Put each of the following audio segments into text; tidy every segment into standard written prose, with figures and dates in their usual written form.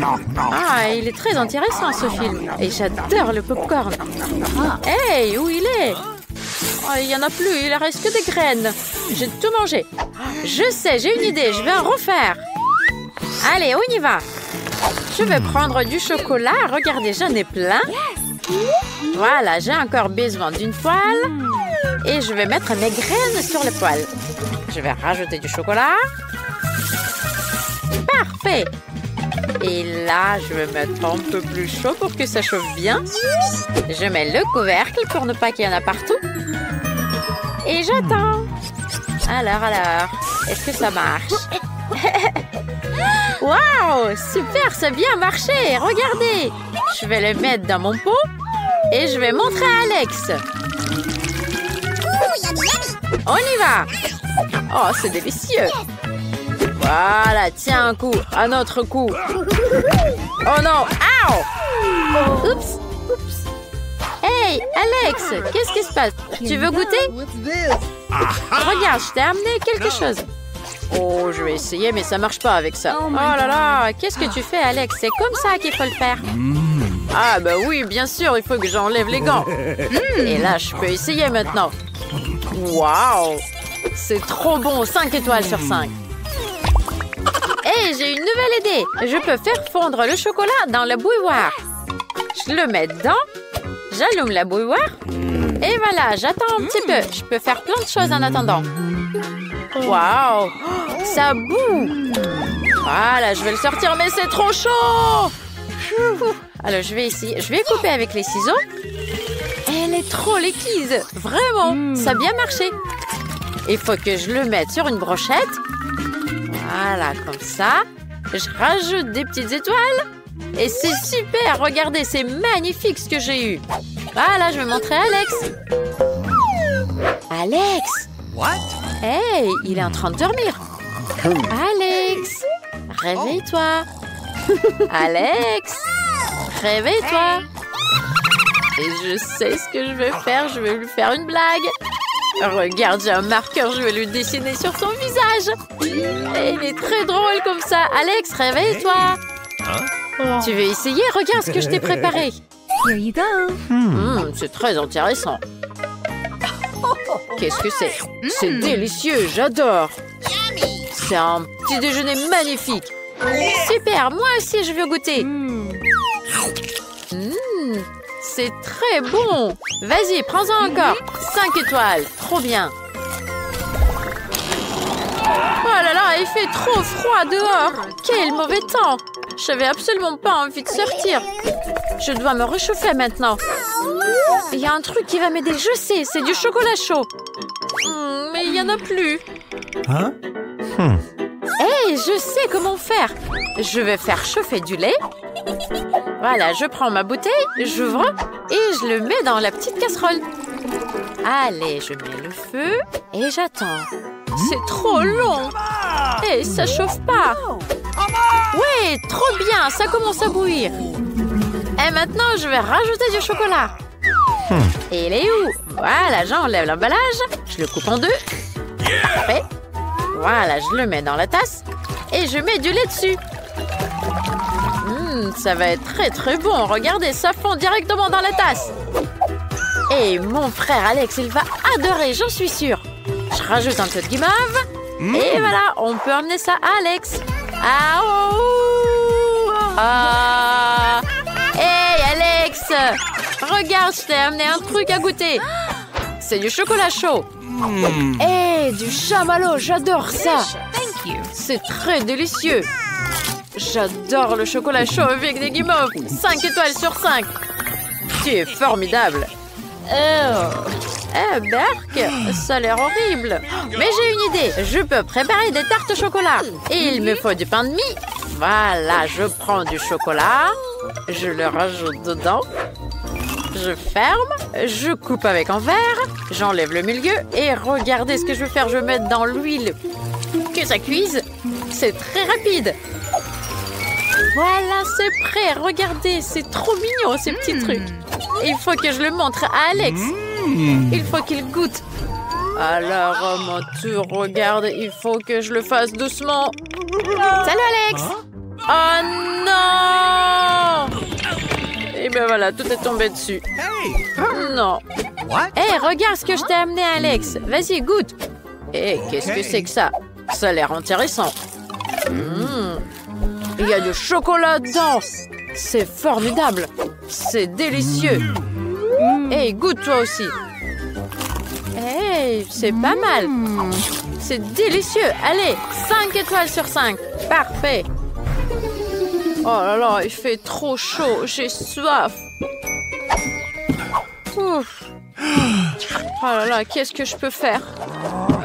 Ah, il est très intéressant ce film. Et j'adore le popcorn. Hey, où il est? Oh, il n'y en a plus, il ne reste que des graines. J'ai tout mangé. Je sais, j'ai une idée, je vais en refaire. Allez, on y va. Je vais prendre du chocolat. Regardez, j'en ai plein. Voilà, j'ai encore besoin d'une poêle. Et je vais mettre mes graines sur la poêle. Je vais rajouter du chocolat. Parfait. Et là, je vais mettre un peu plus chaud pour que ça chauffe bien. Je mets le couvercle pour ne pas qu'il y en a partout. Et j'attends. Alors, est-ce que ça marche? Waouh, super, ça a bien marché. Regardez. Je vais le mettre dans mon pot et je vais montrer à Alex. On y va. Oh, c'est délicieux. Voilà, tiens un coup, un autre coup. Oh non, ouh. Oups. Hey, Alex, qu'est-ce qui se passe? Tu veux goûter? Regarde, je t'ai amené quelque chose. Oh, je vais essayer, mais ça marche pas avec ça. Oh là là, qu'est-ce que tu fais, Alex? C'est comme ça qu'il faut le faire. Ah bah oui, bien sûr, il faut que j'enlève les gants. Et là, je peux essayer maintenant. Waouh, c'est trop bon, 5 étoiles sur 5. Hey, j'ai une nouvelle idée. Je peux faire fondre le chocolat dans la bouilloire. Je le mets dedans. J'allume la bouilloire. Et voilà, j'attends un petit peu. Je peux faire plein de choses en attendant. Waouh, ça boue. Voilà, je vais le sortir, mais c'est trop chaud. Alors, je vais essayer. Je vais couper avec les ciseaux. Elle est trop liquide. Vraiment, ça a bien marché. Il faut que je le mette sur une brochette. Voilà, comme ça. Je rajoute des petites étoiles. Et c'est super. Regardez, c'est magnifique ce que j'ai eu. Voilà, je vais montrer à Alex. Alex! What? Hey, il est en train de dormir. Alex! Réveille-toi. Alex! Réveille-toi. Et je sais ce que je vais faire. Je vais lui faire une blague. Regarde, j'ai un marqueur. Je vais lui dessiner sur son visage. Et il est très drôle comme ça. Alex, réveille-toi. Tu veux essayer? Regarde ce que je t'ai préparé. Here you go. C'est très intéressant. Qu'est-ce que c'est? C'est délicieux, j'adore. C'est un petit déjeuner magnifique. Super, moi aussi je veux goûter. C'est très bon. Vas-y, prends-en encore. 5 étoiles, trop bien. Oh là là, il fait trop froid dehors. Quel mauvais temps. J'avais absolument pas envie de sortir. Je dois me réchauffer maintenant. Il y a un truc qui va m'aider, je sais, c'est du chocolat chaud. Mais il n'y en a plus. Hein? Hey, je sais comment faire. Je vais faire chauffer du lait. Voilà, je prends ma bouteille, j'ouvre et je le mets dans la petite casserole. Allez, je mets le feu et j'attends. C'est trop long. Et ça chauffe pas. Ouais, trop bien, ça commence à bouillir. Et maintenant, je vais rajouter du chocolat. Et il est où? Voilà, j'enlève l'emballage. Je le coupe en deux. Parfait. Voilà, je le mets dans la tasse. Et je mets du lait dessus. Ça va être très très bon. Regardez, ça fond directement dans la tasse. Et mon frère Alex, il va adorer, j'en suis sûre. Je rajoute un peu de guimauve. Et voilà, on peut emmener ça à Alex. Hey Alex! Regarde, je t'ai amené un truc à goûter. C'est du chocolat chaud. Hey, du chamallow, j'adore ça. C'est très délicieux. J'adore le chocolat chaud avec des guimauves. 5 étoiles sur 5. Tu es formidable. Berk, ça a l'air horrible. Mais j'ai une idée. Je peux préparer des tartes au chocolat. Et il me faut du pain de mie. Voilà, je prends du chocolat. Je le rajoute dedans. Je ferme. Je coupe avec un verre. J'enlève le milieu. Et regardez ce que je vais faire. Je vais mettre dans l'huile. Que ça cuise. C'est très rapide. Voilà, c'est prêt. Regardez, c'est trop mignon ces petits trucs. Il faut que je le montre à Alex. Il faut qu'il goûte. Alors, à mon tour, regarde, il faut que je le fasse doucement. Salut Alex. Oh non! ben voilà, tout est tombé dessus. Non. Hé, regarde ce que je t'ai amené, Alex. Vas-y, goûte. Hé, qu'est-ce que c'est que ça? Ça a l'air intéressant. Il y a du chocolat dedans. C'est formidable. C'est délicieux. Hé, goûte toi aussi. Hé, c'est pas mal. C'est délicieux. Allez, 5 étoiles sur 5. Parfait. Oh là là, il fait trop chaud. J'ai soif. Ouf. Oh là là, qu'est-ce que je peux faire?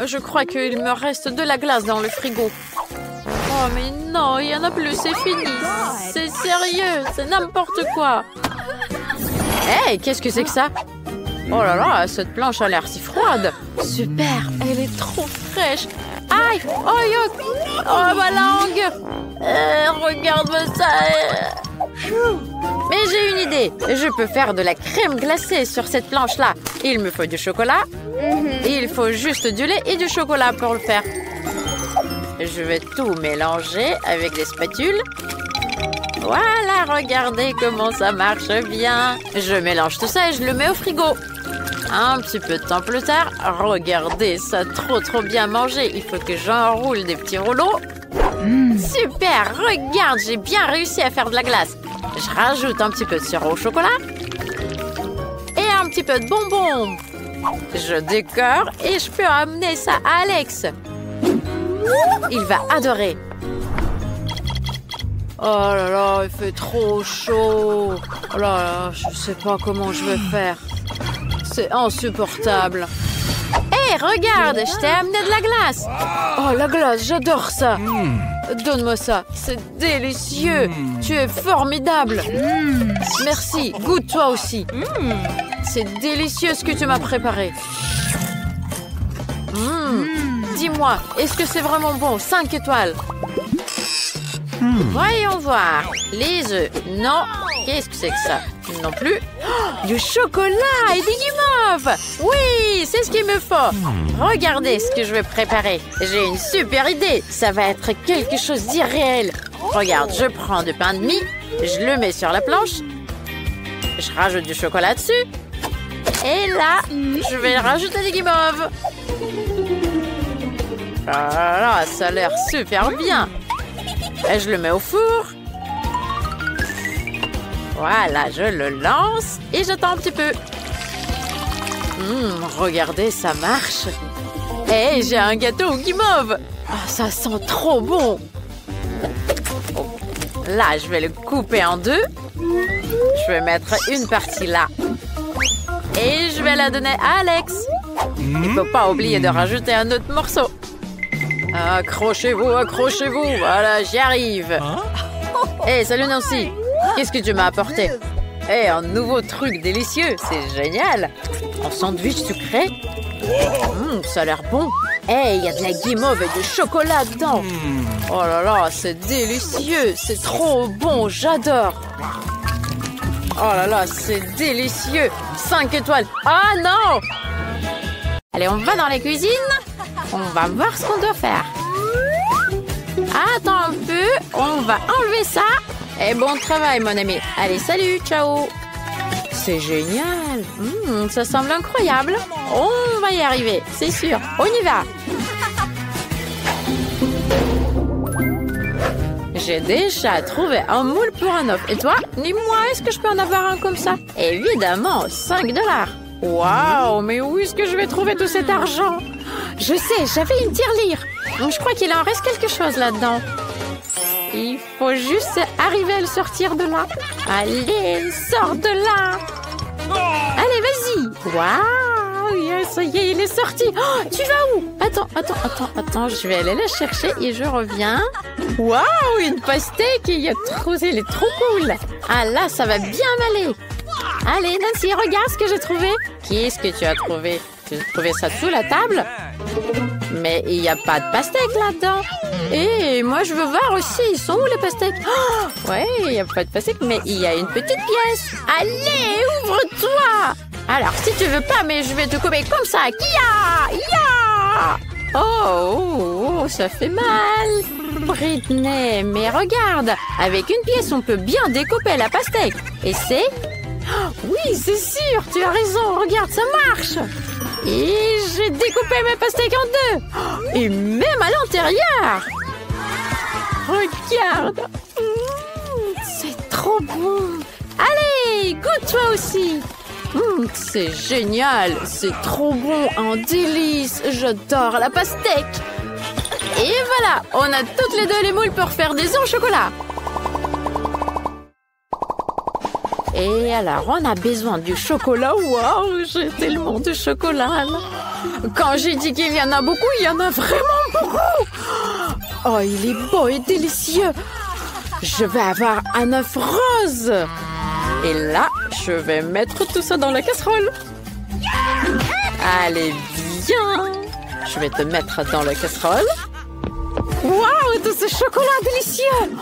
Je crois qu'il me reste de la glace dans le frigo. Oh mais non, il n'y en a plus, c'est fini. C'est sérieux, c'est n'importe quoi. Hé, qu'est-ce que c'est que ça? Oh là là, cette planche a l'air si froide. Super, elle est trop fraîche. Aïe, oh yuck. Oh ma langue. Regarde-moi ça. Mais j'ai une idée. Je peux faire de la crème glacée sur cette planche-là. Il me faut du chocolat. Il faut juste du lait et du chocolat pour le faire. Je vais tout mélanger avec des spatules. Voilà, regardez comment ça marche bien. Je mélange tout ça et je le mets au frigo. Un petit peu de temps plus tard, regardez, ça a trop bien mangé. Il faut que j'enroule des petits rouleaux. Super, regarde, j'ai bien réussi à faire de la glace. Je rajoute un petit peu de sirop au chocolat et un petit peu de bonbons. Je décore et je peux amener ça à Alex. Il va adorer. Oh là là, il fait trop chaud. Oh là là, je sais pas comment je vais faire. C'est insupportable. Hé, regarde, je t'ai amené de la glace. Oh, la glace, j'adore ça. Donne-moi ça, c'est délicieux. Tu es formidable. Merci, goûte toi aussi. C'est délicieux ce que tu m'as préparé. Dis-moi, est-ce que c'est vraiment bon? 5 étoiles. Voyons voir. Les œufs, non. Qu'est-ce que c'est que ça? Non plus. Oh, du chocolat et des guimauves. Oui, c'est ce qu'il me faut. Regardez ce que je vais préparer. J'ai une super idée. Ça va être quelque chose d'irréel. Regarde, je prends du pain de mie. Je le mets sur la planche. Je rajoute du chocolat dessus. Et là, je vais rajouter des guimauves. Ah là, ça a l'air super bien. Et je le mets au four. Voilà, je le lance et j'attends un petit peu. Regardez, ça marche. Et j'ai un gâteau au guimauve. Oh, ça sent trop bon. Là, je vais le couper en deux. Je vais mettre une partie là. Et je vais la donner à Alex. Il ne faut pas oublier de rajouter un autre morceau. Accrochez-vous, accrochez-vous. Voilà, j'y arrive. Hé, salut Nancy. Qu'est-ce que tu m'as apporté? Hé, un nouveau truc délicieux. C'est génial. Un sandwich sucré. Ça a l'air bon. Hé, il y a de la guimauve et du chocolat dedans. Oh là là, c'est délicieux. C'est trop bon, j'adore. Oh là là, c'est délicieux. 5 étoiles. Ah non! Allez, on va dans la cuisine. On va voir ce qu'on doit faire. Attends un peu. On va enlever ça. Et bon travail, mon ami. Allez, salut, ciao. C'est génial. Ça semble incroyable. On va y arriver, c'est sûr. On y va. J'ai déjà trouvé un moule pour un œuf. Et toi, dis-moi, est-ce que je peux en avoir un comme ça? Évidemment, 5 $. Waouh, mais où est-ce que je vais trouver tout cet argent? Je sais, j'avais une tirelire. Je crois qu'il en reste quelque chose là-dedans. Il faut juste arriver à le sortir de là. Allez, sors de là. Allez, vas-y. Waouh, ça y est, il est sorti. Oh, tu vas où? Attends, je vais aller la chercher et je reviens. Waouh, une pastèque. Elle est trop cool. Ah là, ça va bien m'aller. Allez, Nancy, regarde ce que j'ai trouvé. Qu'est-ce que tu as trouvé? Tu as trouvé ça sous la table? Mais il n'y a pas de pastèque là-dedans. Et moi, je veux voir aussi. Ils sont où les pastèques? Oh, ouais, il n'y a pas de pastèque, mais il y a une petite pièce. Allez, ouvre-toi. Alors, si tu veux pas, mais je vais te couper comme ça. Ya! Oh, ça fait mal. Britney, mais regarde. Avec une pièce, on peut bien découper la pastèque. Et c'est Oui, c'est sûr, tu as raison. Regarde, ça marche. Et j'ai découpé mes pastèques en deux. Et même à l'intérieur. Regarde. C'est trop bon. Allez, goûte toi aussi. C'est génial. C'est trop bon, un délice. J'adore la pastèque. Et voilà, on a toutes les deux les moules pour faire des œufs au chocolat. Et alors, on a besoin du chocolat. Waouh, j'ai tellement de chocolat là. Quand j'ai dit qu'il y en a beaucoup, il y en a vraiment beaucoup. Oh, il est beau et délicieux. Je vais avoir un œuf rose. Et là, je vais mettre tout ça dans la casserole. Allez, viens. Je vais te mettre dans la casserole. Waouh, tout ce chocolat délicieux.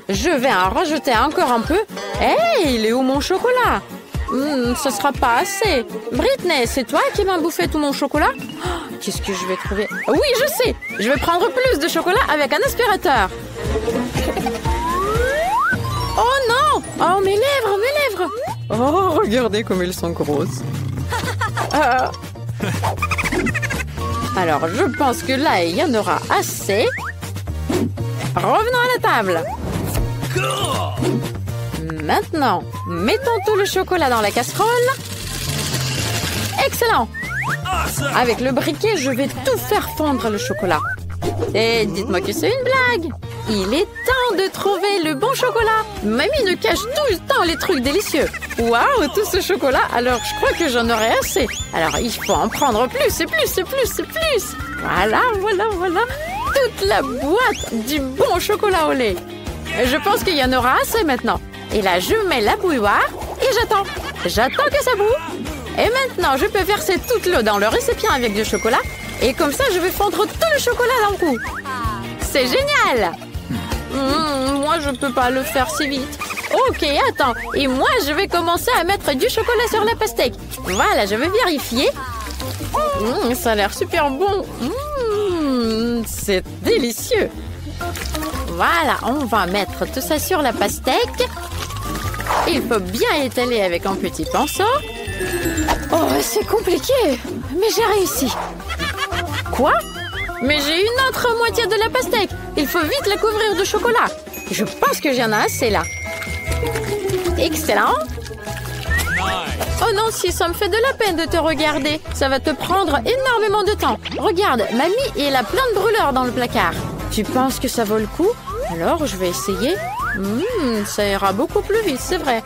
Je vais en rajouter encore un peu. Hé, il est où mon chocolat? Ce sera pas assez. Britney, c'est toi qui m'as bouffé tout mon chocolat? Qu'est-ce que je vais trouver? Oui, je sais. Je vais prendre plus de chocolat avec un aspirateur. Oh non! Oh, mes lèvres! Oh, regardez comme elles sont grosses. Alors, je pense que là, il y en aura assez. Revenons à la table. Maintenant, mettons tout le chocolat dans la casserole. Excellent! Avec le briquet, je vais tout faire fondre le chocolat. Et dites-moi que c'est une blague. Il est temps de trouver le bon chocolat. Mamie nous cache tout le temps les trucs délicieux. Waouh, tout ce chocolat. Alors, je crois que j'en aurai assez. Alors, il faut en prendre plus et plus et plus et plus. Voilà. Toute la boîte du bon chocolat au lait. Je pense qu'il y en aura assez maintenant. Et là, je mets la bouilloire et j'attends. J'attends que ça boue. Et maintenant, je peux verser toute l'eau dans le récipient avec du chocolat. Et comme ça, je vais fondre tout le chocolat d'un coup. C'est génial! Moi, je peux pas le faire si vite. Ok, attends. Et moi, je vais commencer à mettre du chocolat sur la pastèque. Voilà, je vais vérifier. Ça a l'air super bon. C'est délicieux. Voilà, on va mettre tout ça sur la pastèque. Il faut bien étaler avec un petit pinceau. Oh, c'est compliqué. Mais j'ai réussi. Quoi? Mais j'ai une autre moitié de la pastèque. Il faut vite la couvrir de chocolat. Je pense que j'en ai assez là. Excellent. Oh non, si ça me fait de la peine de te regarder. Ça va te prendre énormément de temps. Regarde, mamie, elle a plein de brûleurs dans le placard. Tu penses que ça vaut le coup? Alors, je vais essayer. Ça ira beaucoup plus vite, c'est vrai.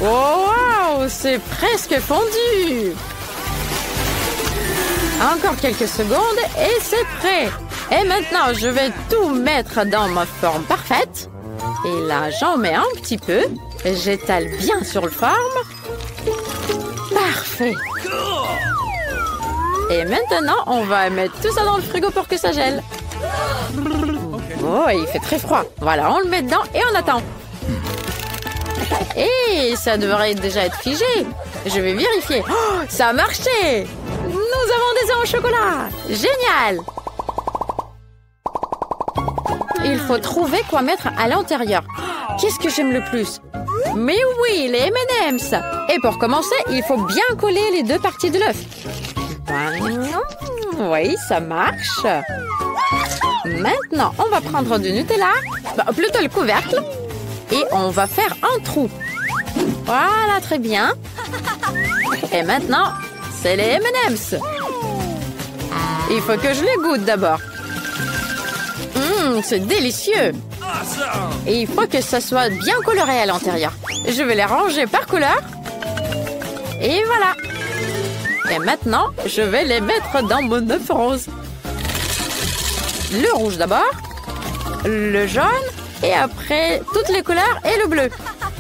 Oh, wow, c'est presque fondu. Encore quelques secondes et c'est prêt. Et maintenant, je vais tout mettre dans ma forme parfaite. Et là, j'en mets un petit peu. J'étale bien sur le forme. Parfait. Et maintenant, on va mettre tout ça dans le frigo pour que ça gèle. Oh, il fait très froid. Voilà, on le met dedans et on attend. Et ça devrait déjà être figé. Je vais vérifier. Oh, ça a marché! Nous avons des œufs au chocolat! Génial! Il faut trouver quoi mettre à l'intérieur. Qu'est-ce que j'aime le plus? Mais oui, les M&M's! Et pour commencer, il faut bien coller les deux parties de l'œuf. Oui, ça marche. Maintenant, on va prendre du Nutella, plutôt le couvercle, et on va faire un trou. Voilà, très bien. Et maintenant, c'est les M&M's. Il faut que je les goûte d'abord. C'est délicieux. Et il faut que ça soit bien coloré à l'intérieur. Je vais les ranger par couleur. Et voilà. Et maintenant, je vais les mettre dans mon œuf rose. Le rouge d'abord, le jaune, et après toutes les couleurs et le bleu.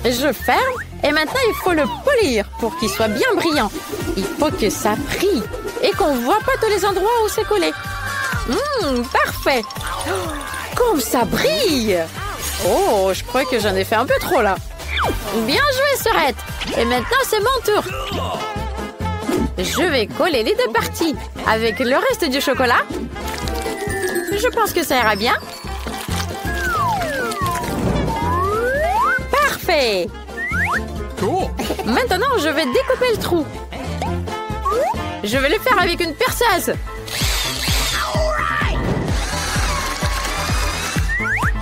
Je ferme. Et maintenant, il faut le polir pour qu'il soit bien brillant. Il faut que ça brille et qu'on ne voit pas tous les endroits où c'est collé. Parfait. Comme ça brille. Oh, je crois que j'en ai fait un peu trop là. Bien joué, Sœurette. Et maintenant, c'est mon tour. Je vais coller les deux parties avec le reste du chocolat. Je pense que ça ira bien. Parfait. fait! Maintenant, je vais découper le trou. Je vais le faire avec une perceuse.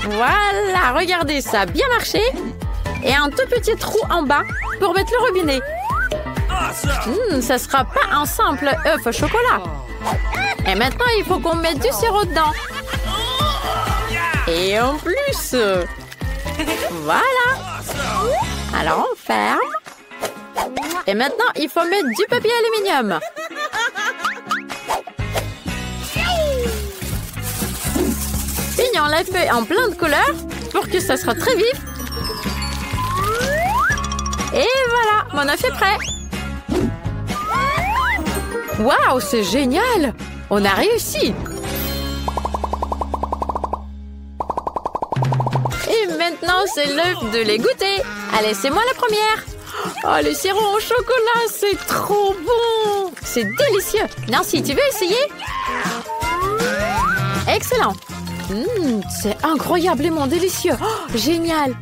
Voilà, regardez, ça a bien marché. Et un tout petit trou en bas pour mettre le robinet. Ça sera pas un simple œuf au chocolat. Et maintenant, il faut qu'on mette du sirop dedans. Et en plus, voilà. Alors, on ferme. Et maintenant, il faut mettre du papier aluminium. Peignons la feuille en plein de couleurs pour que ça soit très vif. Et voilà, mon œuf est prêt. Waouh, c'est génial! On a réussi! Et maintenant, c'est l'œuf de les goûter. Allez, c'est moi la première. Oh, le sirop au chocolat, c'est trop bon! C'est délicieux! Nancy, tu veux essayer? Excellent! C'est incroyablement délicieux! Oh, génial!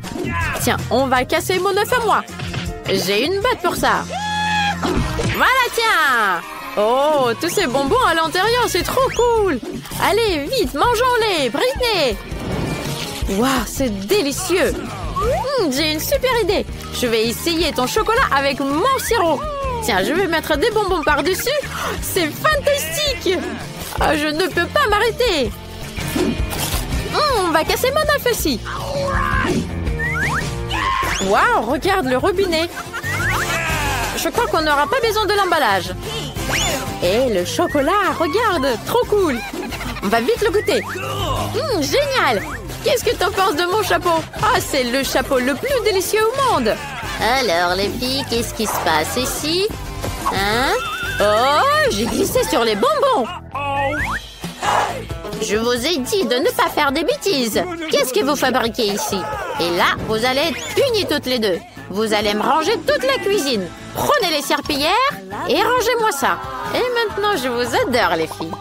Tiens, on va casser mon œuf à moi. J'ai une botte pour ça. Voilà, tiens! Oh, tous ces bonbons à l'intérieur, c'est trop cool! Allez, vite, mangeons-les, Britney! Waouh, c'est délicieux! J'ai une super idée! Je vais essayer ton chocolat avec mon sirop! Tiens, je vais mettre des bonbons par-dessus! C'est fantastique! Oh, je ne peux pas m'arrêter! On va casser mon œuf aussi! Waouh, regarde le robinet! Je crois qu'on n'aura pas besoin de l'emballage. Et le chocolat, regarde, trop cool. On va vite le goûter. Génial! Qu'est-ce que t'en penses de mon chapeau? Ah, c'est le chapeau le plus délicieux au monde. Alors, les filles, qu'est-ce qui se passe ici? Hein? Oh, j'ai glissé sur les bonbons. Je vous ai dit de ne pas faire des bêtises. Qu'est-ce que vous fabriquez ici? Et là, vous allez être punies toutes les deux. Vous allez me ranger toute la cuisine. Prenez les serpillères et rangez-moi ça. Et maintenant, je vous adore, les filles.